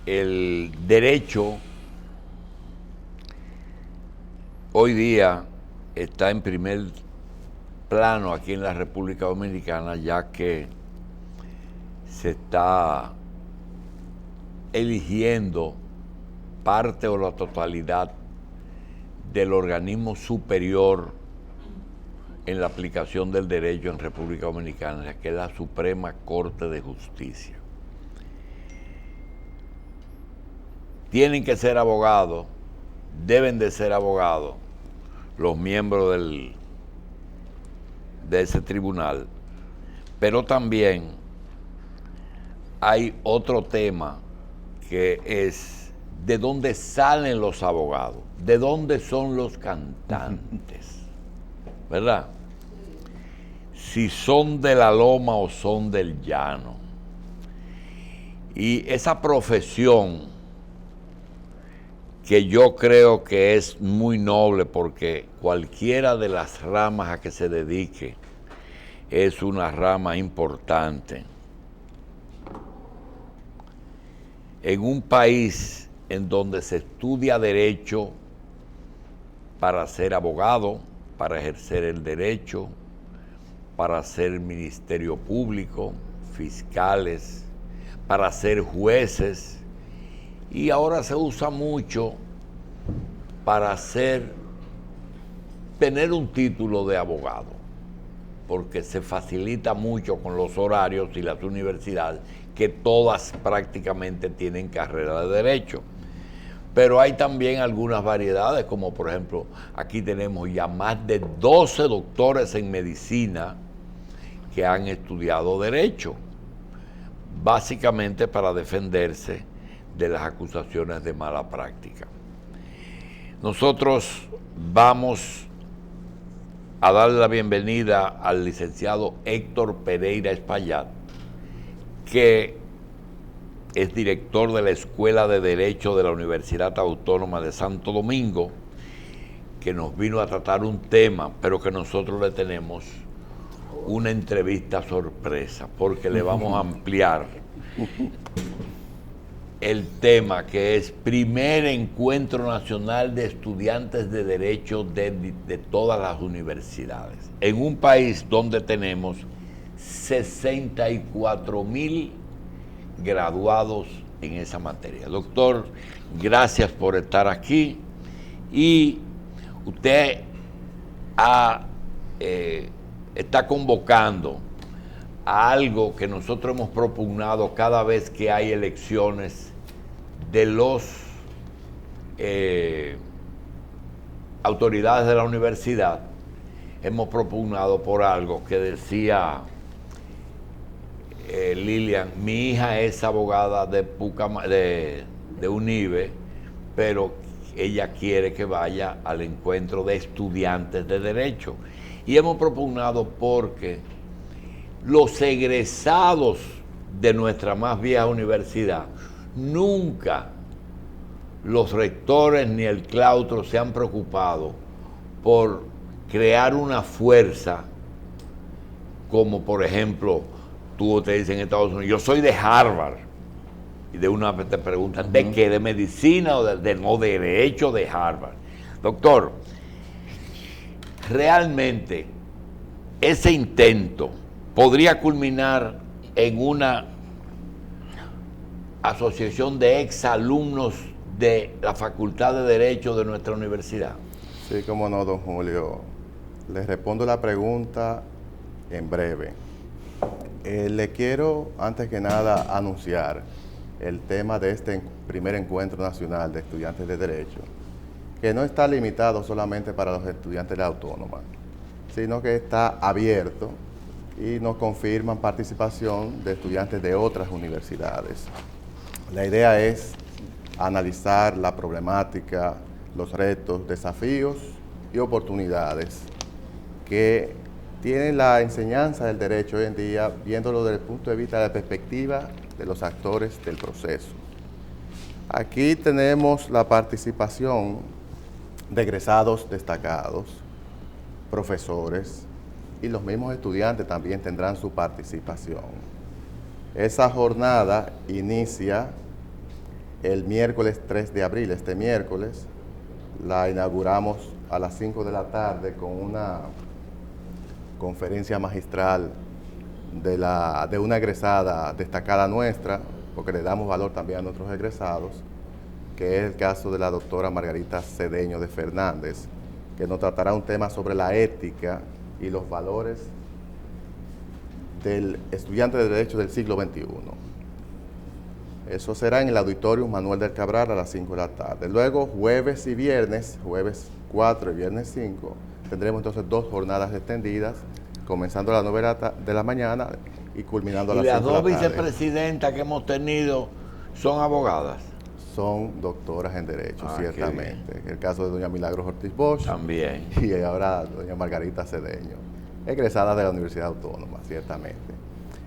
el derecho hoy día está en primer plano aquí en la República Dominicana, ya que se está eligiendo parte o la totalidad del organismo superior en la aplicación del derecho en República Dominicana, que es la Suprema Corte de Justicia. Tienen que ser abogados, deben de ser abogados los miembros de ese tribunal, pero también hay otro tema que es de dónde salen los abogados, de dónde son los cantantes, ¿verdad? Si son de la loma o son del llano. Y esa profesión que yo creo que es muy noble, porque cualquiera de las ramas a que se dedique es una rama importante. En un país en donde se estudia derecho para ser abogado, para ejercer el derecho, para ser ministerio público, fiscales, para ser jueces, y ahora se usa mucho para tener un título de abogado, porque se facilita mucho con los horarios y las universidades, que todas prácticamente tienen carrera de derecho. Pero hay también algunas variedades, como por ejemplo, aquí tenemos ya más de 12 doctores en medicina que han estudiado derecho, básicamente para defenderse de las acusaciones de mala práctica. Nosotros vamos a darle la bienvenida al licenciado Héctor Pereira Espaillat, que es director de la Escuela de Derecho de la Universidad Autónoma de Santo Domingo, que nos vino a tratar un tema, pero que nosotros le tenemos una entrevista sorpresa, porque le vamos a ampliar el tema, que es primer encuentro nacional de estudiantes de derecho de todas las universidades, en un país donde tenemos 64,000 graduados en esa materia. Doctor, gracias por estar aquí, y usted está convocando a algo que nosotros hemos propugnado cada vez que hay elecciones de los autoridades de la universidad. Hemos propugnado por algo que decía Lilian: mi hija es abogada de UNIBE, pero ella quiere que vaya al encuentro de estudiantes de derecho. Y hemos propugnado porque los egresados de nuestra más vieja universidad, nunca los rectores ni el claustro se han preocupado por crear una fuerza como, por ejemplo, tú te dicen en Estados Unidos: yo soy de Harvard, y de una vez te preguntan, ¿de qué? ¿De medicina o de derecho de Harvard? Doctor, realmente ese intento podría culminar en una asociación de exalumnos de la Facultad de Derecho de nuestra universidad. Sí, cómo no, don Julio. Les respondo la pregunta en breve. Le quiero, antes que nada, anunciar el tema de este primer encuentro nacional de estudiantes de Derecho, que no está limitado solamente para los estudiantes de la Autónoma, sino que está abierto y nos confirman participación de estudiantes de otras universidades. La idea es analizar la problemática, los retos, desafíos y oportunidades que tiene la enseñanza del derecho hoy en día, viéndolo desde el punto de vista de la perspectiva de los actores del proceso. Aquí tenemos la participación de egresados destacados, profesores, y los mismos estudiantes también tendrán su participación. Esa jornada inicia el miércoles 3 de abril, este miércoles, la inauguramos a las 5 de la tarde con una conferencia magistral de una egresada destacada nuestra, porque le damos valor también a nuestros egresados, que es el caso de la doctora Margarita Cedeño de Fernández, que nos tratará un tema sobre la ética y los valores del estudiante de Derecho del siglo XXI. Eso será en el Auditorium Manuel del Cabral a las 5 de la tarde. Luego, jueves y viernes, jueves 4 y viernes 5, tendremos entonces 2 jornadas extendidas, comenzando a las 9 de la mañana y culminando a las 5 de la tarde. ¿Y las 2 vicepresidentas que hemos tenido son abogadas? Son doctoras en Derecho, ciertamente. El caso de doña Milagros Ortiz Bosch. También. Y ahora doña Margarita Cedeño, egresada de la Universidad Autónoma, ciertamente.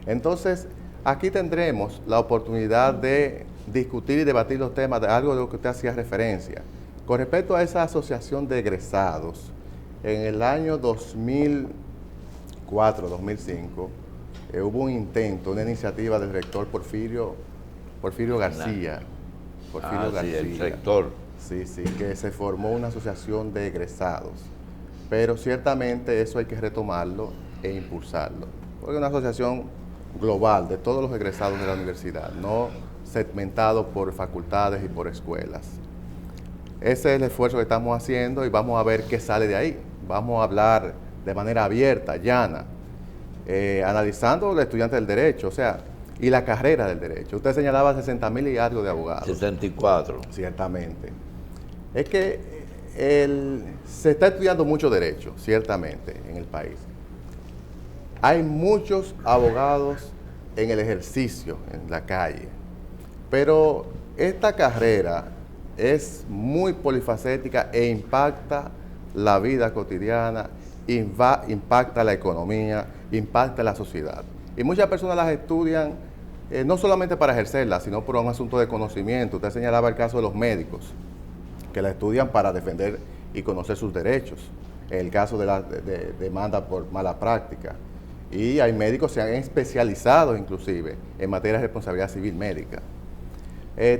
Entonces, aquí tendremos la oportunidad de discutir y debatir los temas de algo de lo que usted hacía referencia. Con respecto a esa asociación de egresados, en el año 2004, 2005, hubo un intento, una iniciativa del rector Porfirio García. Sí, el rector. Sí, que se formó una asociación de egresados. Pero ciertamente eso hay que retomarlo e impulsarlo. Porque es una asociación global de todos los egresados de la universidad, no segmentado por facultades y por escuelas. Ese es el esfuerzo que estamos haciendo y vamos a ver qué sale de ahí. Vamos a hablar de manera abierta, llana, analizando al estudiante del derecho, o sea, y la carrera del derecho. Usted señalaba 60.000 y algo de abogados. 64. Ciertamente. Es que se está estudiando mucho derecho, ciertamente, en el país. Hay muchos abogados en el ejercicio, en la calle, pero esta carrera es muy polifacética e impacta la vida cotidiana, impacta la economía, impacta la sociedad. Y muchas personas las estudian no solamente para ejercerlas, sino por un asunto de conocimiento. Usted señalaba el caso de los médicos, que la estudian para defender y conocer sus derechos. El caso de la demanda por mala práctica. Y hay médicos que se han especializado inclusive en materia de responsabilidad civil médica.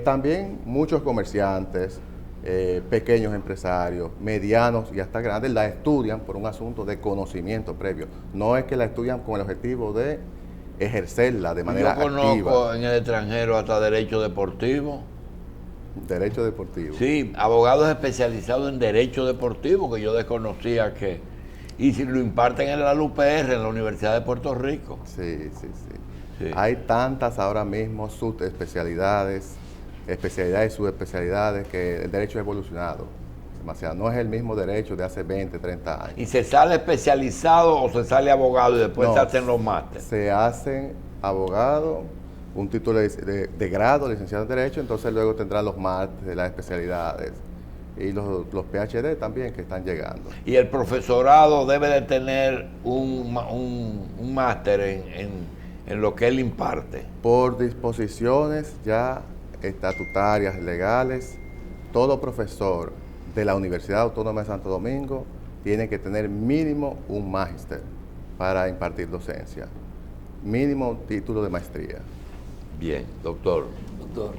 También muchos comerciantes, pequeños empresarios, medianos y hasta grandes la estudian por un asunto de conocimiento previo. No es que la estudian con el objetivo de ejercerla de manera activa. Yo conozco en el extranjero hasta derecho deportivo. Derecho deportivo. Sí, abogados especializados en derecho deportivo, que yo desconocía que... Y si lo imparten en la UPR, en la Universidad de Puerto Rico. Sí. Hay tantas ahora mismo subespecialidades, especialidades y subespecialidades, que el derecho ha evolucionado demasiado. No es el mismo derecho de hace 20, 30 años. ¿Y se sale especializado o se sale abogado y después se hacen los másteres? Se hacen abogado, un título de grado, licenciado en Derecho, entonces luego tendrán los másteres, las especialidades y los PhD también que están llegando. ¿Y el profesorado debe de tener un máster en lo que él imparte? Por disposiciones ya estatutarias, legales, todo profesor de la Universidad Autónoma de Santo Domingo tiene que tener mínimo un máster para impartir docencia, mínimo título de maestría. Bien, doctor. Doctor,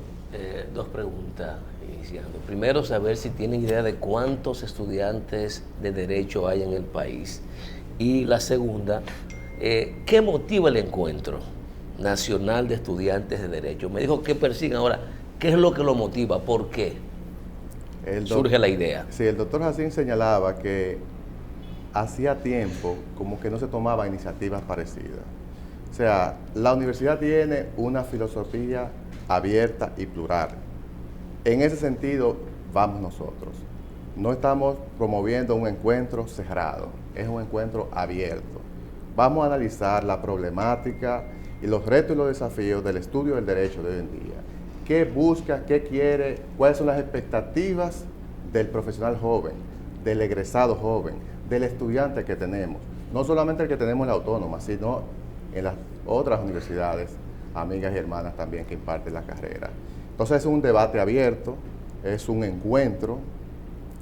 2 preguntas iniciando. Primero, saber si tienen idea de cuántos estudiantes de Derecho hay en el país. Y la segunda, ¿qué motiva el encuentro nacional de estudiantes de Derecho? Me dijo que persiguen ahora. ¿Qué es lo que lo motiva? ¿Por qué surge la idea? Sí, el doctor Jacín señalaba que hacía tiempo como que no se tomaban iniciativas parecidas. O sea, la universidad tiene una filosofía abierta y plural. En ese sentido, vamos nosotros. No estamos promoviendo un encuentro cerrado, es un encuentro abierto. Vamos a analizar la problemática y los retos y los desafíos del estudio del derecho de hoy en día. ¿Qué busca, qué quiere, cuáles son las expectativas del profesional joven, del egresado joven, del estudiante que tenemos? No solamente el que tenemos en la Autónoma, sino en las otras universidades, amigas y hermanas también que imparten la carrera. Entonces es un debate abierto, es un encuentro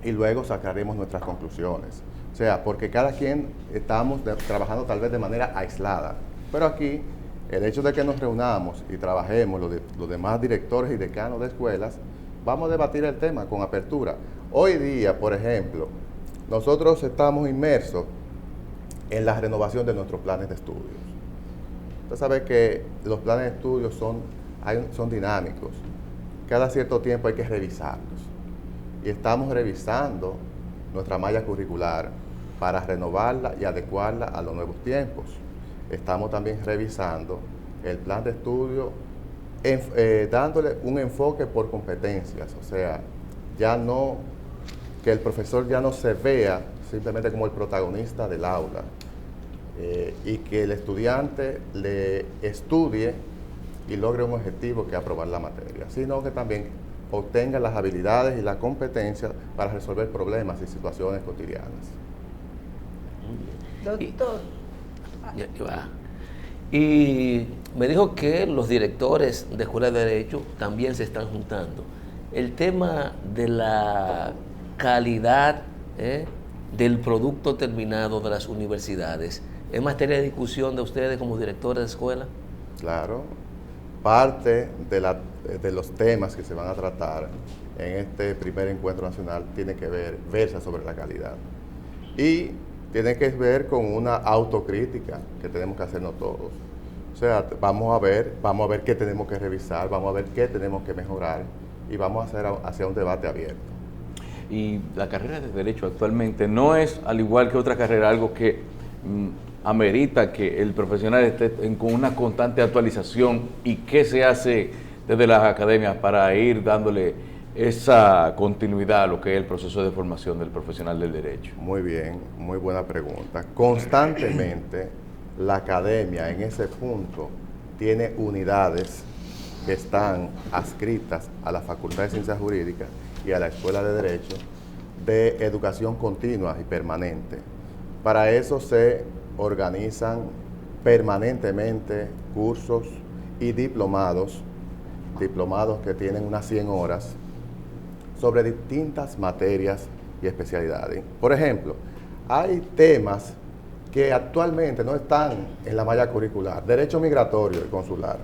y luego sacaremos nuestras conclusiones. O sea, porque cada quien estamos trabajando tal vez de manera aislada, pero aquí el hecho de que nos reunamos y trabajemos los demás directores y decanos de escuelas, vamos a debatir el tema con apertura. Hoy día, por ejemplo, nosotros estamos inmersos en la renovación de nuestros planes de estudios. Usted sabe que los planes de estudios son dinámicos. Cada cierto tiempo hay que revisarlos. Y estamos revisando nuestra malla curricular para renovarla y adecuarla a los nuevos tiempos. Estamos también revisando el plan de estudio, dándole un enfoque por competencias, o sea, que el profesor ya no se vea simplemente como el protagonista del aula, y que el estudiante le estudie y logre un objetivo que es aprobar la materia, sino que también obtenga las habilidades y las competencias para resolver problemas y situaciones cotidianas. Doctor. Y me dijo que los directores de escuelas de derecho también se están juntando. El tema de la calidad del producto terminado de las universidades, ¿es materia de discusión de ustedes como directores de escuela? Claro, parte de los temas que se van a tratar en este primer encuentro nacional tiene que versa sobre la calidad. Y tiene que ver con una autocrítica que tenemos que hacernos todos. O sea, vamos a ver qué tenemos que revisar, vamos a ver qué tenemos que mejorar y vamos a hacer hacia un debate abierto. Y la carrera de Derecho actualmente no es, al igual que otra carrera, algo que amerita que el profesional esté con una constante actualización. ¿Y qué se hace desde las academias para ir dándole esa continuidad a lo que es el proceso de formación del profesional del derecho? Muy bien, muy buena pregunta. Constantemente la academia en ese punto tiene unidades que están adscritas a la Facultad de Ciencias Jurídicas y a la Escuela de Derecho de educación continua y permanente. Para eso se organizan permanentemente cursos y diplomados que tienen unas 100 horas sobre distintas materias y especialidades. Por ejemplo, hay temas que actualmente no están en la malla curricular. Derecho migratorio y consular.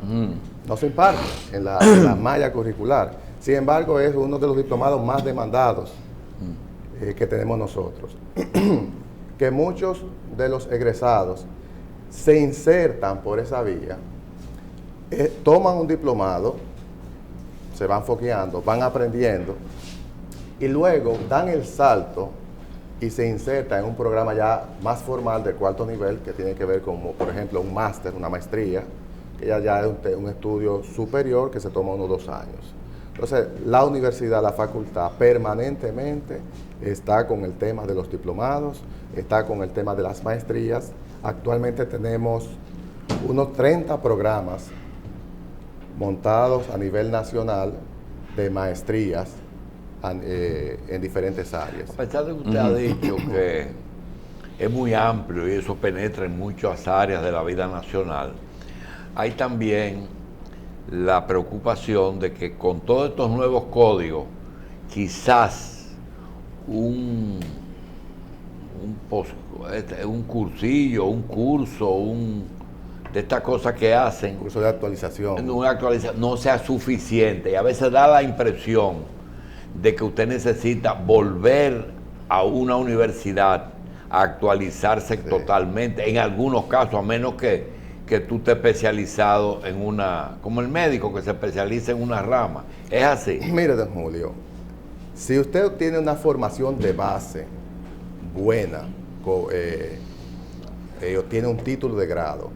No se imparte en la malla curricular. Sin embargo, es uno de los diplomados más demandados que tenemos nosotros. Que muchos de los egresados se insertan por esa vía, toman un diplomado, se van fogueando, van aprendiendo, y luego dan el salto y se inserta en un programa ya más formal de cuarto nivel que tiene que ver con, por ejemplo, un máster, una maestría, que ya es un estudio superior que se toma unos 2 años. Entonces, la universidad, la facultad, permanentemente está con el tema de los diplomados, está con el tema de las maestrías. Actualmente tenemos unos 30 programas montados a nivel nacional de maestrías en diferentes áreas. A pesar de que usted ha dicho que es muy amplio y eso penetra en muchas áreas de la vida nacional, hay también la preocupación de que con todos estos nuevos códigos, quizás un cursillo, un curso, de estas cosas que hacen, Curso de actualización. una actualización no sea suficiente, y a veces da la impresión de que usted necesita volver a una universidad a actualizarse totalmente, en algunos casos, a menos que tú estés especializado en una, como el médico que se especializa en una rama. ¿Es así? Mire, don Julio, si usted tiene una formación de base buena, o tiene un título de grado,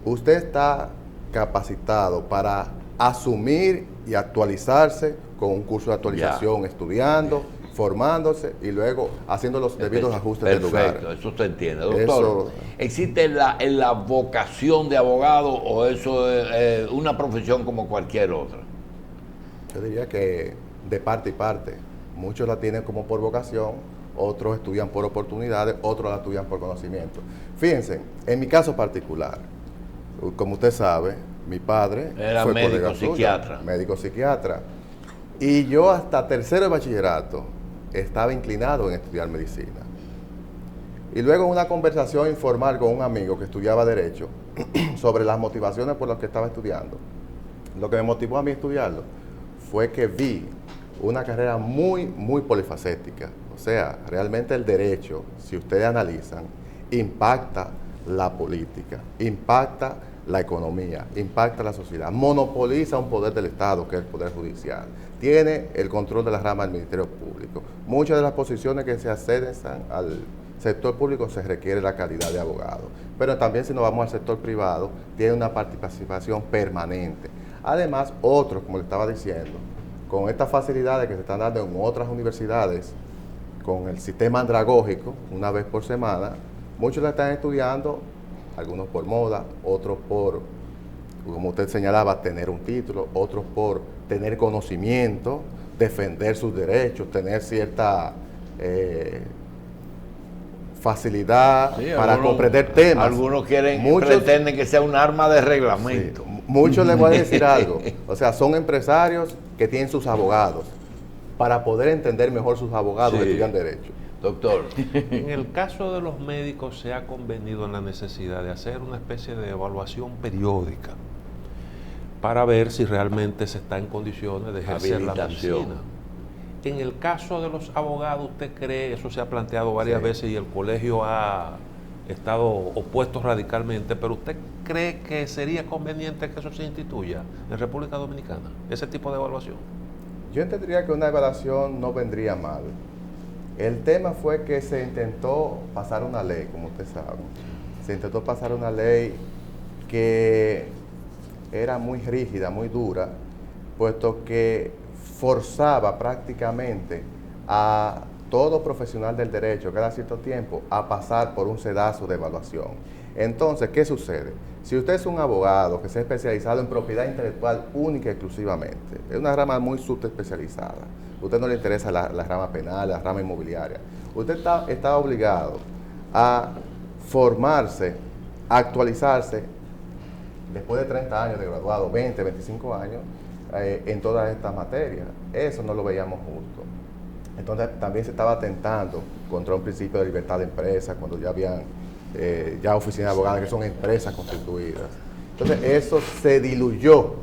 usted está capacitado para asumir y actualizarse con un curso de actualización, estudiando, formándose y luego haciendo los debidos ajustes del lugar. Perfecto, eso se entiende. Doctor, ¿existe la vocación de abogado o eso es una profesión como cualquier otra? Yo diría que de parte y parte. Muchos la tienen como por vocación, otros estudian por oportunidades, otros la estudian por conocimiento. Fíjense, en mi caso particular, como usted sabe, mi padre era fue médico psiquiatra. Médico psiquiatra. Y yo hasta tercero de bachillerato estaba inclinado en estudiar medicina. Y luego en una conversación informal con un amigo que estudiaba Derecho, sobre las motivaciones por las que estaba estudiando. Lo que me motivó a mí a estudiarlo fue que vi una carrera muy, muy polifacética. O sea, realmente el derecho, si ustedes analizan, impacta la política, impacta la economía, impacta la sociedad, monopoliza un poder del Estado, que es el Poder Judicial, tiene el control de la rama del Ministerio Público. Muchas de las posiciones que se acceden al sector público se requiere la calidad de abogado, pero también si nos vamos al sector privado, tiene una participación permanente. Además, otros, como le estaba diciendo, con estas facilidades que se están dando en otras universidades, con el sistema andragógico, una vez por semana, muchos la están estudiando, algunos por moda, otros por, como usted señalaba, tener un título, otros por tener conocimiento, defender sus derechos, tener cierta facilidad para comprender temas. Algunos pretenden que sea un arma de reglamento. Sí, muchos les voy a decir algo. O sea, son empresarios que tienen sus abogados. Para poder entender mejor sus abogados, estudian derecho. Doctor. En el caso de los médicos se ha convenido en la necesidad de hacer una especie de evaluación periódica para ver si realmente se está en condiciones de ejercer la medicina. En el caso de los abogados, ¿usted cree, eso se ha planteado varias veces y el colegio ha estado opuesto radicalmente, pero usted cree que sería conveniente que eso se instituya en República Dominicana, ese tipo de evaluación? Yo entendería que una evaluación no vendría mal. El tema fue que se intentó pasar una ley, como usted sabe. Se intentó pasar una ley que era muy rígida, muy dura, puesto que forzaba prácticamente a todo profesional del derecho cada cierto tiempo a pasar por un sedazo de evaluación. Entonces, ¿qué sucede? Si usted es un abogado que se ha especializado en propiedad intelectual única y exclusivamente, es una rama muy subespecializada, a usted no le interesa la rama penal, la rama inmobiliaria, usted está obligado a formarse, a actualizarse después de 30 años de graduado, 20, 25 años, en todas estas materias. Eso no lo veíamos justo. Entonces también se estaba atentando contra un principio de libertad de empresa, cuando ya habían ya oficinas de abogados que son empresas constituidas. Entonces eso se diluyó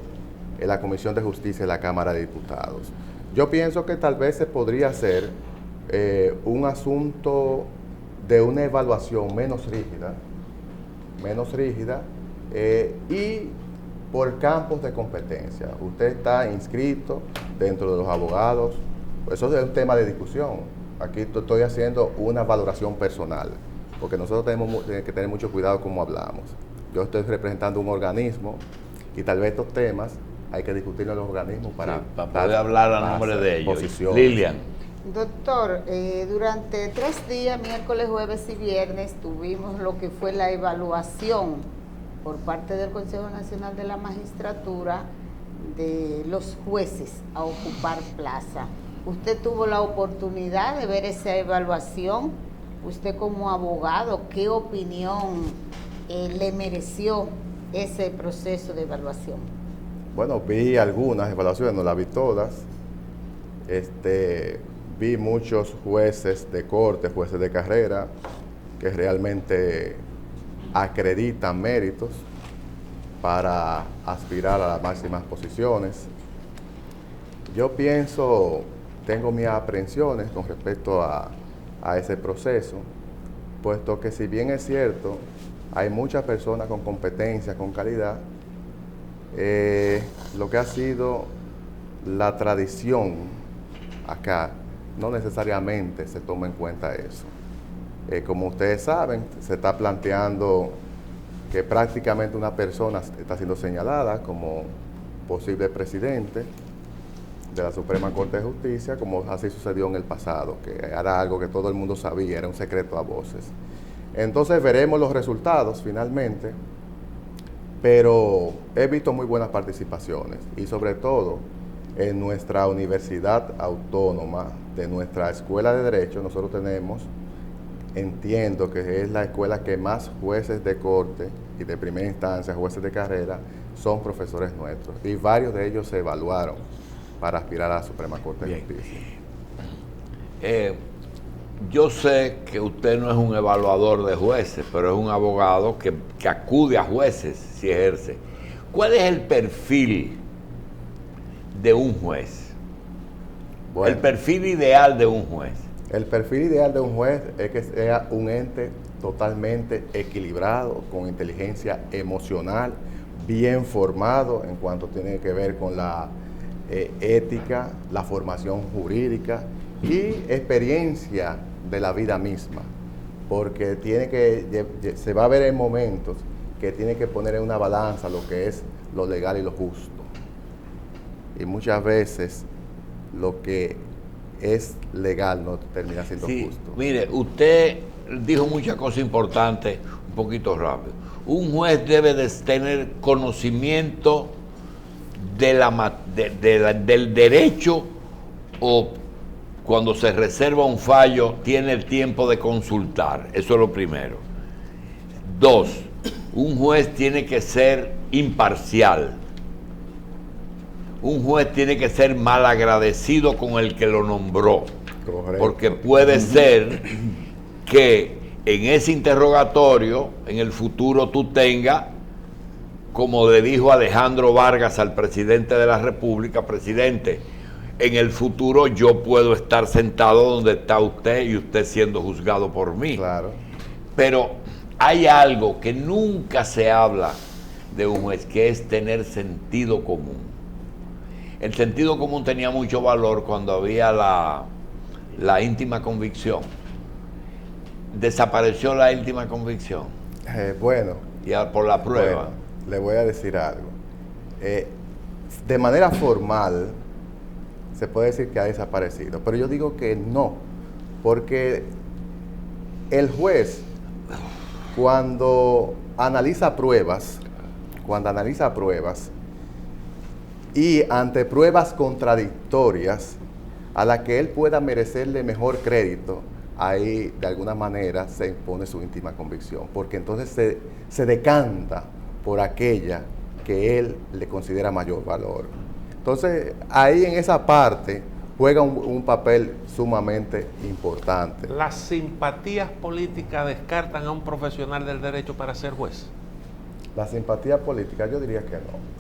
en la Comisión de Justicia de la Cámara de Diputados. Yo pienso que tal vez se podría hacer un asunto de una evaluación menos rígida y por campos de competencia. Usted está inscrito dentro de los abogados, eso es un tema de discusión. Aquí estoy haciendo una valoración personal, porque nosotros tenemos que tener mucho cuidado cómo hablamos. Yo estoy representando un organismo y tal vez estos temas hay que discutirlo en los organismos para poder hablar a nombre de ellos. Posiciones. Lilian. Doctor, durante 3 días, miércoles, jueves y viernes, tuvimos lo que fue la evaluación por parte del Consejo Nacional de la Magistratura de los jueces a ocupar plaza. ¿Usted tuvo la oportunidad de ver esa evaluación? Usted como abogado, ¿qué opinión le mereció ese proceso de evaluación? Bueno, vi algunas evaluaciones, no las vi todas. Vi muchos jueces de corte, jueces de carrera, que realmente acreditan méritos para aspirar a las máximas posiciones. Yo pienso, tengo mis aprensiones con respecto a ese proceso, puesto que si bien es cierto, hay muchas personas con competencia, con calidad, lo que ha sido la tradición acá, no necesariamente se toma en cuenta eso. Como ustedes saben, se está planteando que prácticamente una persona está siendo señalada como posible presidente de la Suprema Corte de Justicia, como así sucedió en el pasado, que era algo que todo el mundo sabía, era un secreto a voces. Entonces veremos los resultados finalmente, pero he visto muy buenas participaciones y sobre todo en nuestra universidad autónoma, de nuestra escuela de Derecho, nosotros tenemos, entiendo que es la escuela que más jueces de corte y de primera instancia, jueces de carrera, son profesores nuestros y varios de ellos se evaluaron para aspirar a la Suprema Corte de Justicia. Yo sé que usted no es un evaluador de jueces, pero es un abogado que acude a jueces si ejerce. ¿Cuál es el perfil de un juez? Bueno, El perfil ideal de un juez. el perfil ideal de un juez es que sea un ente totalmente equilibrado, con inteligencia emocional, bien formado en cuanto tiene que ver con la ética, la formación jurídica y experiencia de la vida misma, porque se va a ver en momentos que tiene que poner en una balanza lo que es lo legal y lo justo. Y muchas veces lo que es legal no termina siendo justo. Mire, usted dijo muchas cosas importantes, un poquito rápido. Un juez debe de tener conocimiento del derecho, o cuando se reserva un fallo tiene el tiempo de consultar. Eso es lo primero. 2, un juez tiene que ser imparcial. Un juez tiene que ser malagradecido con el que lo nombró. Correcto. Porque puede ser que en ese interrogatorio, en el futuro, tú tengas, como le dijo Alejandro Vargas al presidente de la República: presidente, en el futuro yo puedo estar sentado donde está usted y usted siendo juzgado por mí. Claro. Pero hay algo que nunca se habla de un juez, que es tener sentido común. El sentido común tenía mucho valor cuando había la íntima convicción. Desapareció la íntima convicción. Bueno. Ya por la prueba. Bueno, le voy a decir algo. De manera formal, se puede decir que ha desaparecido, pero yo digo que no, porque el juez, cuando analiza pruebas, y ante pruebas contradictorias a las que él pueda merecerle mejor crédito, ahí de alguna manera se impone su íntima convicción, porque entonces se decanta por aquella que él le considera mayor valor. Entonces, ahí en esa parte juega un papel sumamente importante. ¿Las simpatías políticas descartan a un profesional del derecho para ser juez? La simpatía política, yo diría que no.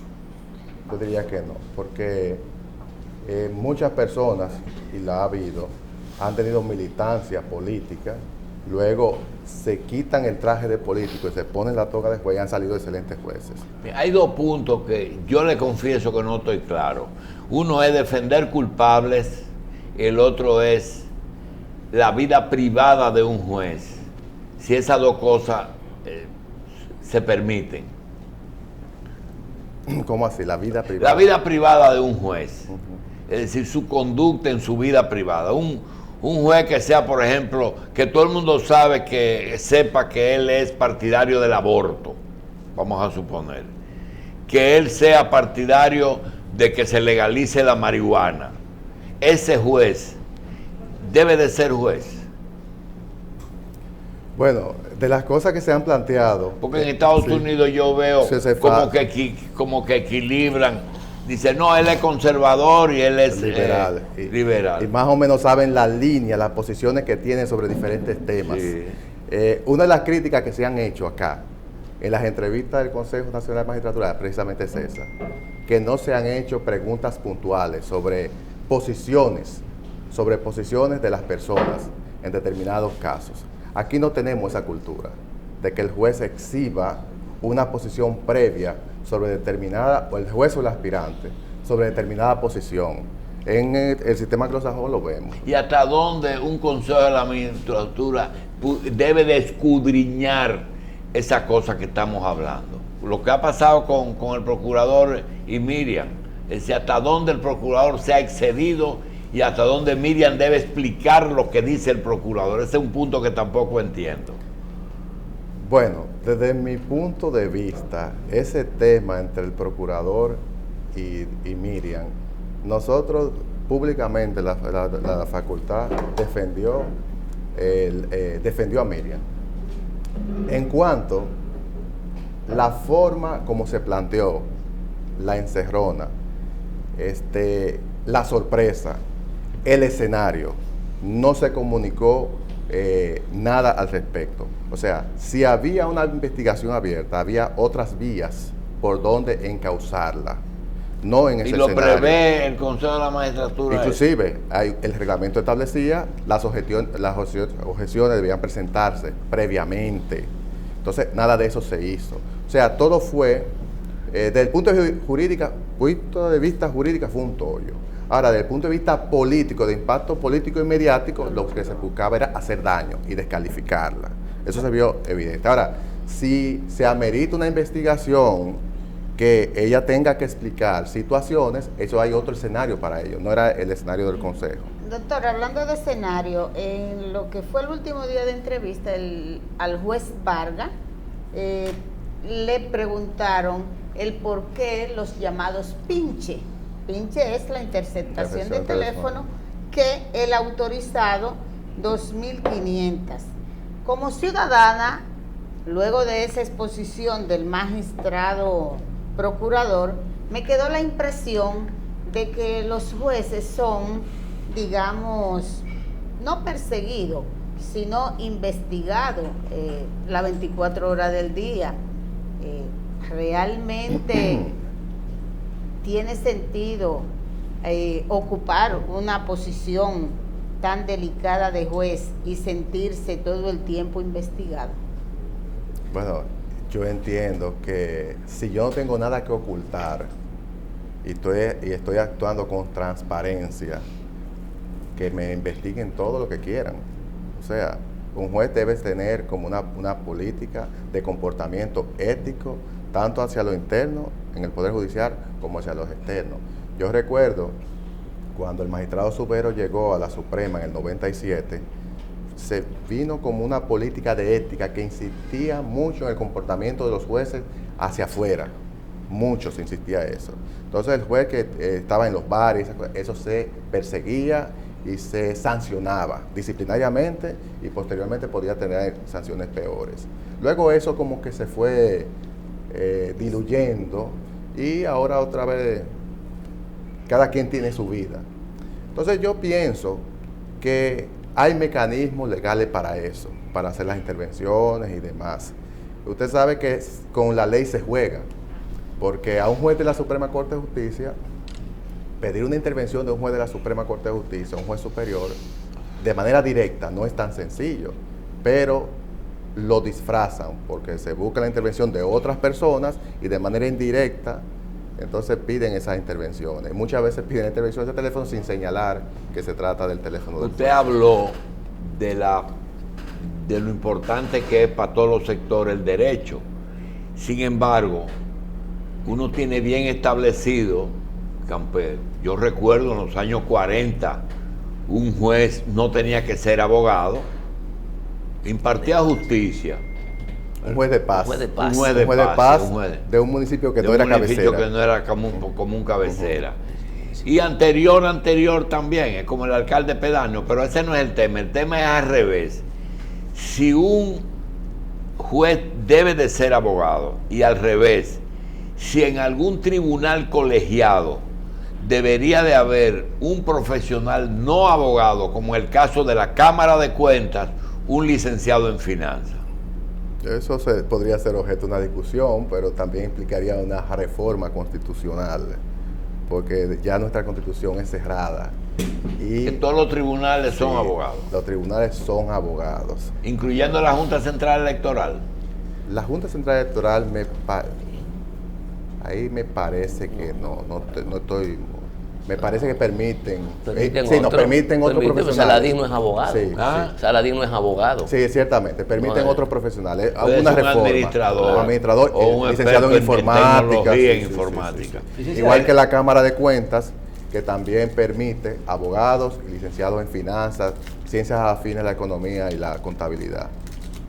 Yo diría que no, porque muchas personas, y la ha habido, han tenido militancia política, luego se quitan el traje de político y se ponen la toga de juez y han salido excelentes jueces. Hay 2 puntos que yo le confieso que no estoy claro. Uno es defender culpables, el otro es la vida privada de un juez. Si esas 2 cosas se permiten. ¿Cómo así? La vida privada. La vida privada de un juez. Es decir, su conducta en su vida privada. Un juez que sea, por ejemplo, que todo el mundo sepa que él es partidario del aborto, vamos a suponer. Que él sea partidario de que se legalice la marihuana. Ese juez debe de ser juez. Bueno, de las cosas que se han planteado... Porque en Estados Unidos yo veo como que equilibran. Dice, no, él es conservador y él es liberal. Liberal. Y más o menos saben la línea, las posiciones que tienen sobre diferentes temas. Sí. Una de las críticas que se han hecho acá, en las entrevistas del Consejo Nacional de Magistratura, precisamente es esa, que no se han hecho preguntas puntuales sobre posiciones de las personas en determinados casos. Aquí no tenemos esa cultura de que el juez exhiba una posición previa sobre determinada, o el juez o el aspirante, sobre determinada posición. En el sistema anglosajón lo vemos. ¿Y hasta dónde un consejo de la magistratura debe de escudriñar esa cosa que estamos hablando? Lo que ha pasado con el procurador y Miriam, es decir, hasta dónde el procurador se ha excedido y hasta dónde Miriam debe explicar lo que dice el procurador. Ese es un punto que tampoco entiendo. Bueno, desde mi punto de vista, ese tema entre el procurador y Miriam, nosotros públicamente, la facultad defendió a Miriam. En cuanto la forma como se planteó, la encerrona, la sorpresa, el escenario, no se comunicó nada al respecto. O sea, si había una investigación abierta, había otras vías por donde encauzarla, no en ese Y lo escenario. prevé el Consejo de la Magistratura. Inclusive, el reglamento establecía las objeciones debían presentarse previamente. Entonces, nada de eso se hizo. O sea, todo fue, desde el punto de vista jurídico, fue un tollo. Ahora, desde el punto de vista político, de impacto político y mediático, lo que se buscaba era hacer daño y descalificarla. Eso se vio evidente. Ahora, si se amerita una investigación que ella tenga que explicar situaciones, eso hay otro escenario para ello, no era el escenario del Consejo. Doctor, hablando de escenario, en lo que fue el último día de entrevista al juez Vargas, le preguntaron el por qué los llamados pinche. Pinche es la interceptación de teléfono que el autorizado 2.500. Como ciudadana, luego de esa exposición del magistrado procurador, me quedó la impresión de que los jueces son, digamos, no perseguidos, sino investigados las 24 horas del día. Realmente tiene sentido ocupar una posición tan delicada de juez y sentirse todo el tiempo investigado. Bueno, yo entiendo que si yo no tengo nada que ocultar y estoy actuando con transparencia, que me investiguen todo lo que quieran. O sea, un juez debe tener como una política de comportamiento ético, tanto hacia lo interno en el Poder Judicial como hacia los externos. Yo recuerdo cuando el magistrado Subero llegó a la Suprema en el 97, se vino como una política de ética que insistía mucho en el comportamiento de los jueces hacia afuera. Mucho se insistía eso. Entonces el juez que estaba en los bares, eso se perseguía y se sancionaba disciplinariamente y posteriormente podía tener sanciones peores. Luego eso como que se fue diluyendo y ahora otra vez cada quien tiene su vida. Entonces yo pienso que hay mecanismos legales para eso, para hacer las intervenciones y demás. Usted sabe que con la ley se juega, porque a un juez de la Suprema Corte de Justicia, pedir una intervención de un juez de la Suprema Corte de Justicia, un juez superior, de manera directa no es tan sencillo, pero lo disfrazan, porque se busca la intervención de otras personas y de manera indirecta, entonces piden esas intervenciones. Muchas veces piden intervenciones de teléfono sin señalar que se trata del teléfono del Usted habló de lo importante que es para todos los sectores el derecho. Sin embargo, uno tiene bien establecido, Camper, yo recuerdo en los años 40, un juez no tenía que ser abogado, impartía justicia. un juez de paz. Un juez de paz. Un juez de paz de un municipio que no era cabecera. Que no era como un cabecera. Y anterior también, es como el alcalde pedáneo, pero ese no es el tema es al revés. Si un juez debe de ser abogado y al revés, si en algún tribunal colegiado debería de haber un profesional no abogado, como el caso de la Cámara de Cuentas, un licenciado en finanzas. Eso podría ser objeto de una discusión, pero también implicaría una reforma constitucional, porque ya nuestra constitución es cerrada. Y que todos los tribunales son abogados. Los tribunales son abogados. Incluyendo la Junta Central Electoral. La Junta Central Electoral ahí me parece que no estoy... Me parece que permiten otros profesionales. Saladín no es abogado. Sí, Saladín no es abogado. Sí, ciertamente. Permiten otros profesionales. Puede Una ser un reforma. administrador o un licenciado en informática. informática. Igual que la Cámara de Cuentas, que también permite abogados y licenciados en finanzas, ciencias afines a la economía y la contabilidad.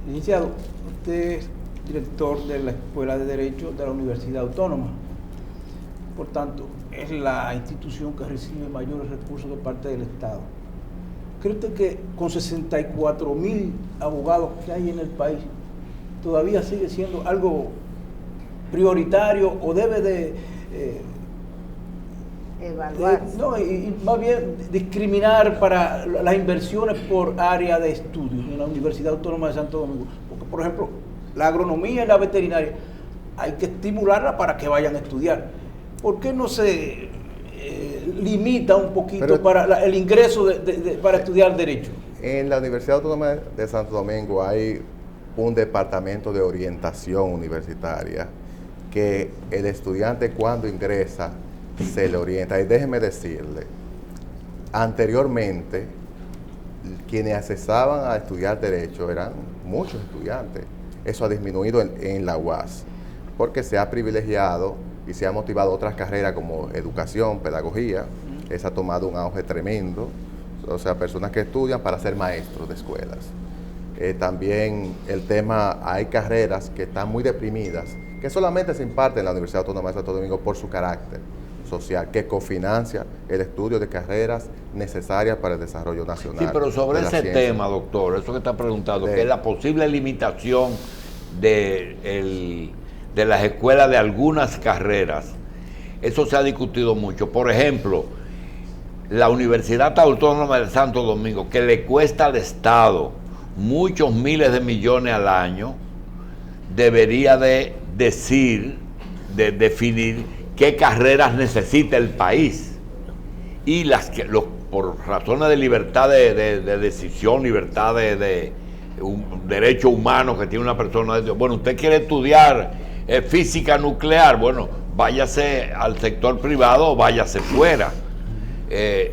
Licenciado, usted es director de la Escuela de Derecho de la Universidad Autónoma. Por tanto, es la institución que recibe mayores recursos de parte del Estado. ¿Cree usted que con 64,000 abogados que hay en el país, todavía sigue siendo algo prioritario o debe de Evaluar. No, y más bien discriminar para las inversiones por área de estudio en la Universidad Autónoma de Santo Domingo. Porque, por ejemplo, la agronomía y la veterinaria hay que estimularla para que vayan a estudiar. ¿Por qué no se limita un poquito para el ingreso para estudiar Derecho? En la Universidad Autónoma de Santo Domingo hay un departamento de orientación universitaria que el estudiante cuando ingresa se le orienta. Y déjeme decirle, anteriormente quienes accesaban a estudiar Derecho eran muchos estudiantes. Eso ha disminuido en la UAS, porque se ha privilegiado y se ha motivado otras carreras como educación, pedagogía. Esa ha tomado un auge tremendo. O sea, personas que estudian para ser maestros de escuelas. También el tema, hay carreras que están muy deprimidas, que solamente se imparten en la Universidad Autónoma de Santo Domingo por su carácter social, que cofinancia el estudio de carreras necesarias para el desarrollo nacional. Sí, pero sobre ese tema, doctor, eso que está preguntando, que es la posible limitación de las escuelas de algunas carreras, eso se ha discutido mucho. Por ejemplo, la Universidad Autónoma de Santo Domingo, que le cuesta al Estado muchos miles de millones al año, debería de definir qué carreras necesita el país y por razones de libertad de decisión, libertad de un derecho humano que tiene una persona. Bueno, usted quiere estudiar física nuclear, bueno, váyase al sector privado o váyase fuera. En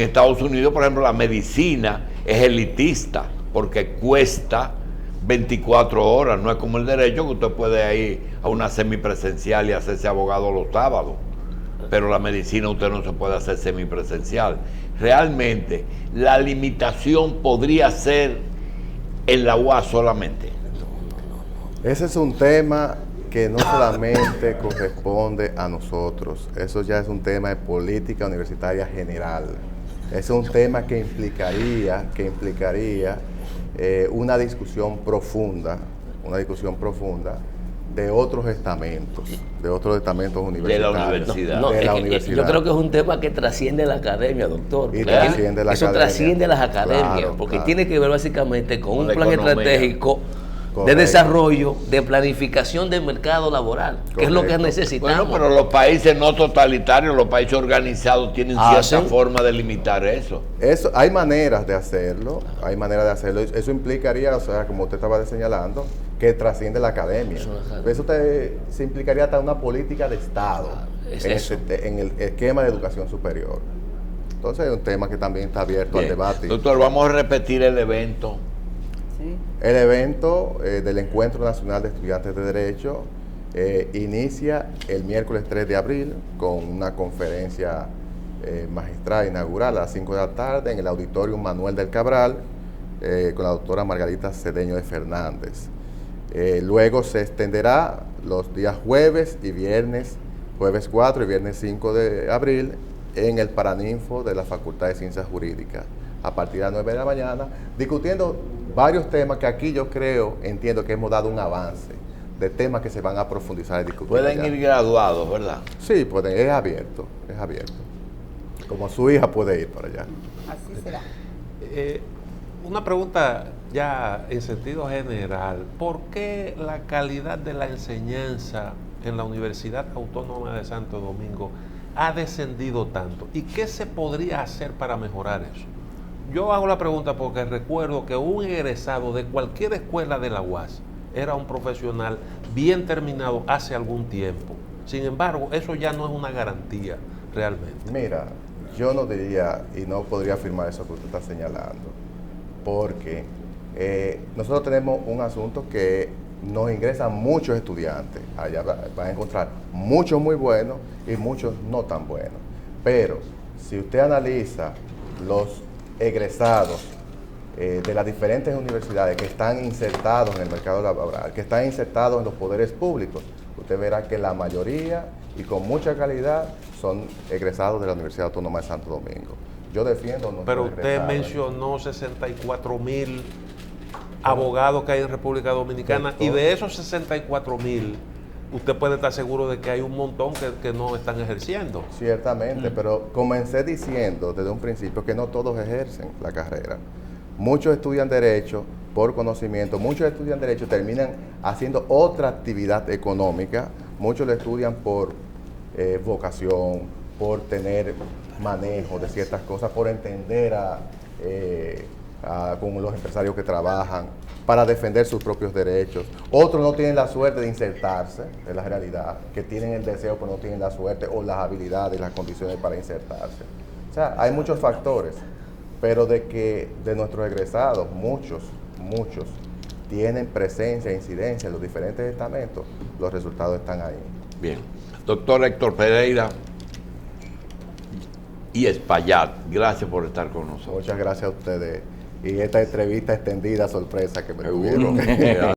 Estados Unidos, por ejemplo, la medicina es elitista porque cuesta 24 horas, no es como el derecho que usted puede ir a una semipresencial y hacerse abogado los sábados, pero la medicina usted no se puede hacer semipresencial. Realmente la limitación podría ser en la UAS solamente. Ese es un tema que no solamente corresponde a nosotros, eso ya es un tema de política universitaria general. Es un tema que implicaría una discusión profunda de otros estamentos universitarios. De la universidad. De la universidad. Yo creo que es un tema que trasciende la academia, doctor. Y trasciende la Eso academia. trasciende las academias, Claro, porque claro. tiene que ver básicamente con un la plan economía. estratégico de Correcto. desarrollo, de planificación del mercado laboral, que es lo que Correcto. necesitamos. Bueno, pero los países no totalitarios, los países organizados tienen cierta forma de limitar eso. Eso, hay maneras de hacerlo, Eso implicaría, o sea, como usted estaba señalando, que trasciende la academia. Eso se implicaría hasta una política de Estado en el esquema de educación superior. Entonces es un tema que también está abierto al debate. Doctor, vamos a repetir el evento. Sí. El evento del Encuentro Nacional de Estudiantes de Derecho inicia el miércoles 3 de abril con una conferencia magistral inaugural a las 5 de la tarde en el Auditorium Manuel del Cabral con la doctora Margarita Cedeño de Fernández. Luego se extenderá los días jueves 4 y viernes 5 de abril en el Paraninfo de la Facultad de Ciencias Jurídicas a partir de las 9 de la mañana, discutiendo varios temas que aquí entiendo que hemos dado un avance de temas que se van a profundizar y discutir. Pueden allá. ir graduados, ¿verdad? Sí, es abierto. Como su hija puede ir para allá. Así será. Una pregunta ya en sentido general. ¿Por qué la calidad de la enseñanza en la Universidad Autónoma de Santo Domingo ha descendido tanto? ¿Y qué se podría hacer para mejorar eso? Yo hago la pregunta porque recuerdo que un egresado de cualquier escuela de la UAS era un profesional bien terminado hace algún tiempo. Sin embargo, eso ya no es una garantía realmente. Mira, yo no diría y no podría afirmar eso que usted está señalando, porque nosotros tenemos un asunto que nos ingresan muchos estudiantes. Allá van a encontrar muchos muy buenos y muchos no tan buenos. Pero si usted analiza los egresados de las diferentes universidades que están insertados en el mercado laboral, que están insertados en los poderes públicos, usted verá que la mayoría y con mucha calidad son egresados de la Universidad Autónoma de Santo Domingo. Yo defiendo... Pero usted mencionó 64,000 abogados que hay en República Dominicana y de esos 64,000, usted puede estar seguro de que hay un montón que no están ejerciendo. Ciertamente, pero comencé diciendo desde un principio que no todos ejercen la carrera. Muchos estudian Derecho por conocimiento, muchos estudian Derecho, terminan haciendo otra actividad económica, muchos lo estudian por vocación, por tener manejo de ciertas cosas, por entender con los empresarios que trabajan, para defender sus propios derechos. Otros no tienen la suerte de insertarse, es la realidad, que tienen el deseo pero no tienen la suerte o las habilidades, las condiciones para insertarse. O sea, hay muchos factores, pero de nuestros egresados, muchos tienen presencia e incidencia en los diferentes estamentos, los resultados están ahí. Bien. Doctor Héctor Pereira y Espaillat, gracias por estar con nosotros. Muchas gracias a ustedes. Y esta entrevista extendida sorpresa que me Seguro. tuvieron.